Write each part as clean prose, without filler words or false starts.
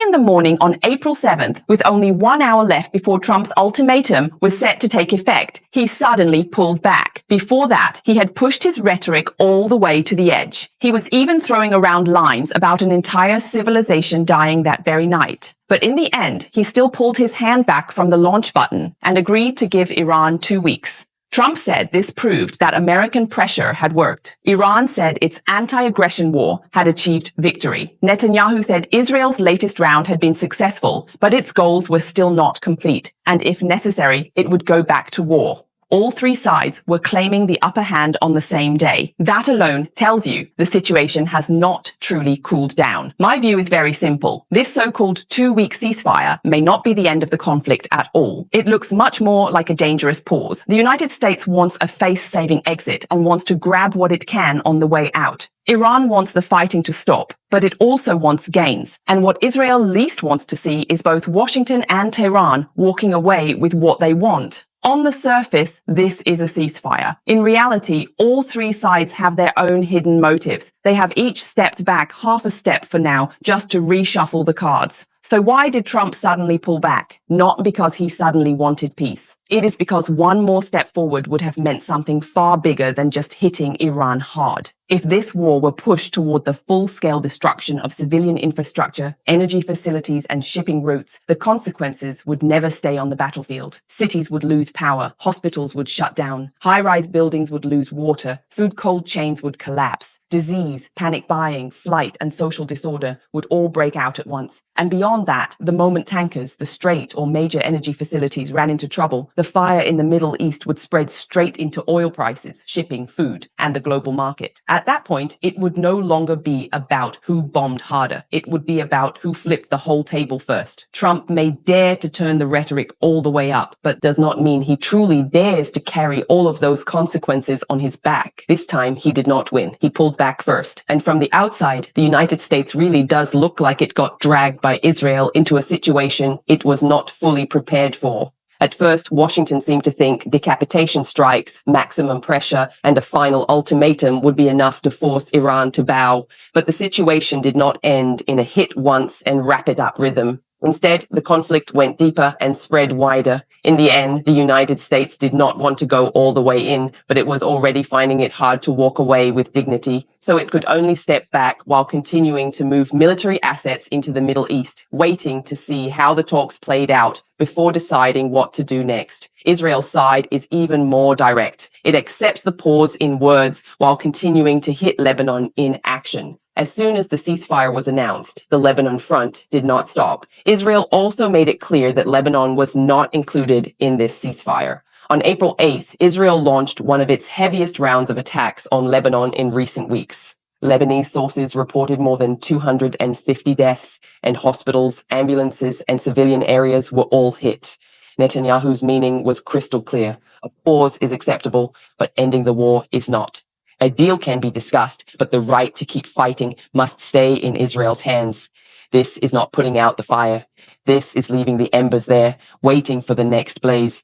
in the morning on April 7th, with only 1 hour left before Trump's ultimatum was set to take effect, he suddenly pulled back. Before that, he had pushed his rhetoric all the way to the edge. He was even throwing around lines about an entire civilization dying that very night. But in the end, he still pulled his hand back from the launch button and agreed to give Iran 2 weeks. Trump said this proved that American pressure had worked. Iran said its anti-aggression war had achieved victory. Netanyahu said Israel's latest round had been successful, but its goals were still not complete, and if necessary, it would go back to war. All three sides were claiming the upper hand on the same day. That alone tells you the situation has not truly cooled down. My view is very simple. This so-called 2-week ceasefire may not be the end of the conflict at all. It looks much more like a dangerous pause. The United States wants a face-saving exit and wants to grab what it can on the way out. Iran wants the fighting to stop, but it also wants gains. And what Israel least wants to see is both Washington and Tehran walking away with what they want. On the surface, this is a ceasefire. In reality, all three sides have their own hidden motives. They have each stepped back half a step for now just to reshuffle the cards. So why did Trump suddenly pull back? Not because he suddenly wanted peace. It is because one more step forward would have meant something far bigger than just hitting Iran hard. If this war were pushed toward the full-scale destruction of civilian infrastructure, energy facilities, and shipping routes, the consequences would never stay on the battlefield. Cities would lose power, hospitals would shut down, high-rise buildings would lose water, food cold chains would collapse, disease, panic buying, flight, and social disorder would all break out at once. And beyond that, the moment tankers, the Strait, or major energy facilities ran into trouble, the fire in the Middle East would spread straight into oil prices, shipping, food, and the global market. At that point, it would no longer be about who bombed harder. It would be about who flipped the whole table first. Trump may dare to turn the rhetoric all the way up, but does not mean he truly dares to carry all of those consequences on his back. This time, he did not win. He pulled back first. And from the outside, the United States really does look like it got dragged by Israel into a situation it was not fully prepared for. At first, Washington seemed to think decapitation strikes, maximum pressure, and a final ultimatum would be enough to force Iran to bow. But the situation did not end in a hit once and wrap it up rhythm. Instead, the conflict went deeper and spread wider. In the end, the United States did not want to go all the way in, but it was already finding it hard to walk away with dignity, so it could only step back while continuing to move military assets into the Middle East, waiting to see how the talks played out before deciding what to do next. Israel's side is even more direct. It accepts the pause in words while continuing to hit Lebanon in action. As soon as the ceasefire was announced, the Lebanon front did not stop. Israel also made it clear that Lebanon was not included in this ceasefire. On April 8th, Israel launched one of its heaviest rounds of attacks on Lebanon in recent weeks. Lebanese sources reported more than 250 deaths, and hospitals, ambulances, and civilian areas were all hit. Netanyahu's meaning was crystal clear. A pause is acceptable, but ending the war is not. A deal can be discussed, but the right to keep fighting must stay in Israel's hands. This is not putting out the fire. This is leaving the embers there, waiting for the next blaze.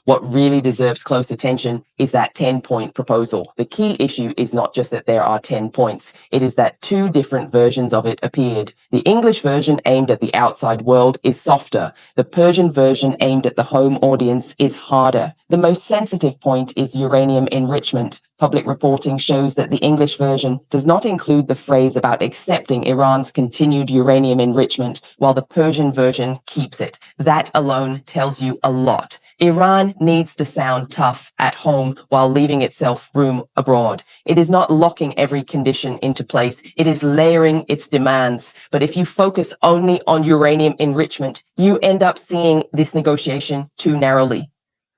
What really deserves close attention is that 10-point proposal. The key issue is not just that there are 10 points. It is that 2 different versions of it appeared. The English version aimed at the outside world is softer. The Persian version aimed at the home audience is harder. The most sensitive point is uranium enrichment. Public reporting shows that the English version does not include the phrase about accepting Iran's continued uranium enrichment, while the Persian version keeps it. That alone tells you a lot. Iran needs to sound tough at home while leaving itself room abroad. It is not locking every condition into place. It is layering its demands. But if you focus only on uranium enrichment, you end up seeing this negotiation too narrowly.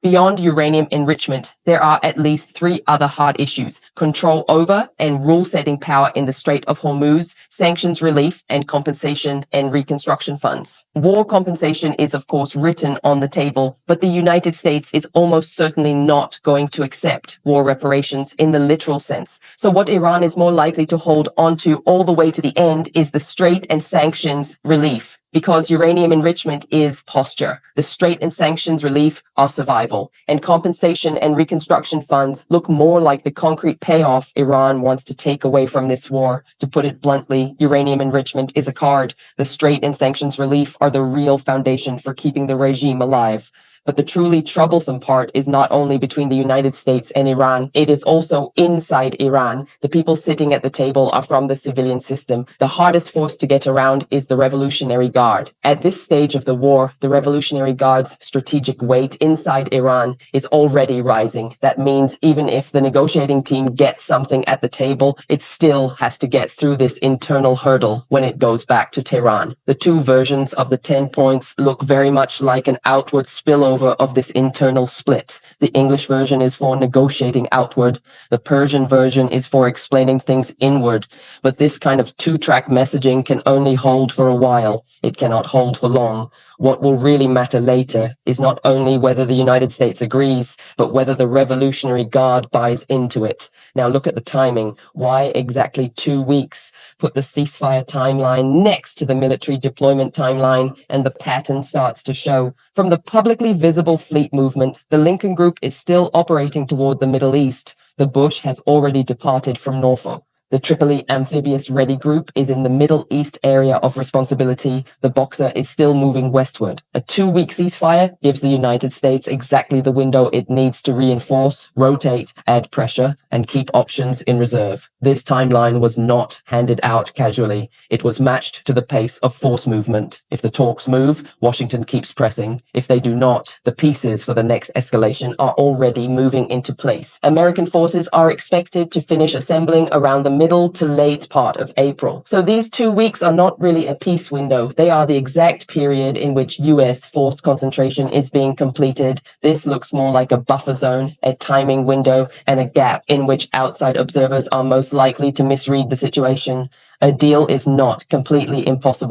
Beyond uranium enrichment, there are at least 3 other hard issues: control over and rule-setting power in the Strait of Hormuz, sanctions relief, and compensation and reconstruction funds. War compensation is, of course, written on the table, but the United States is almost certainly not going to accept war reparations in the literal sense. So what Iran is more likely to hold onto all the way to the end is the Strait and sanctions relief. Because uranium enrichment is posture. The Strait and sanctions relief are survival. level, and compensation and reconstruction funds look more like the concrete payoff Iran wants to take away from this war. To put it bluntly, uranium enrichment is a card. The Strait and sanctions relief are the real foundation for keeping the regime alive. But the truly troublesome part is not only between the United States and Iran, it is also inside Iran. The people sitting at the table are from the civilian system. The hardest force to get around is the Revolutionary Guard. At this stage of the war, the Revolutionary Guard's strategic weight inside Iran is already rising. That means even if the negotiating team gets something at the table, it still has to get through this internal hurdle when it goes back to Tehran. The two versions of the 10 points look very much like an outward spillover of this internal split. The English version is for negotiating outward. The Persian version is for explaining things inward. But this kind of two-track messaging can only hold for a while. It cannot hold for long. What will really matter later is not only whether the United States agrees, but whether the Revolutionary Guard buys into it. Now look at the timing. Why exactly 2 weeks? Put the ceasefire timeline next to the military deployment timeline, and the pattern starts to show. From the publicly visible fleet movement, the Lincoln Group is still operating toward the Middle East. The Bush has already departed from Norfolk. The Tripoli Amphibious Ready Group is in the Middle East area of responsibility. The Boxer is still moving westward. A 2-week ceasefire gives the United States exactly the window it needs to reinforce, rotate, add pressure, and keep options in reserve. This timeline was not handed out casually. It was matched to the pace of force movement. If the talks move, Washington keeps pressing. If they do not, the pieces for the next escalation are already moving into place. American forces are expected to finish assembling around the middle to late part of April. So these 2 weeks are not really a peace window. They are the exact period in which U.S. force concentration is being completed. This looks more like a buffer zone, a timing window, and a gap in which outside observers are most likely to misread the situation. A deal is not completely impossible.